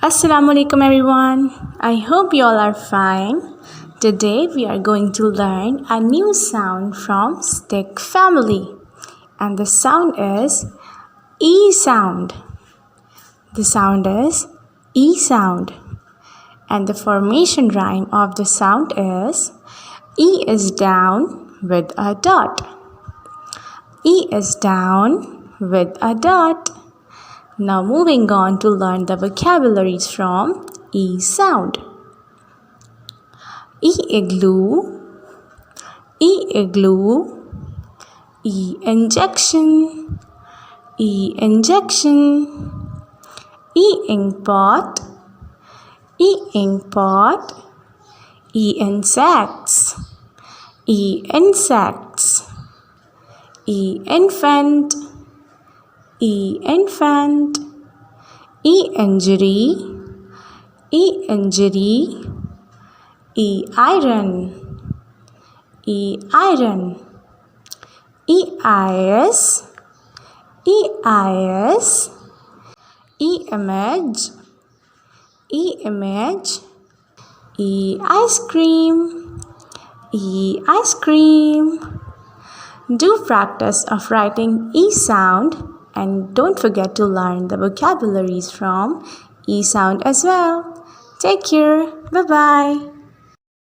Assalamu alaikum everyone. I hope you all are fine. Today we are going to learn a new sound from stick family, and the sound is E sound. The sound is E sound, and the formation rhyme of the sound is E is down with a dot. E is down with a dot. Now moving on to learn the vocabularies from E sound. E igloo, E igloo, E injection, E injection, E ink pot, E ink pot, E insects, E insects, E infant, E infant, E injury, E injury, E iron, E iron, E eyes, E eyes, E image, E image, E ice cream, E ice cream. Do practice of writing E sound, and don't forget to learn the vocabularies from E sound as well. Take care. Bye-bye.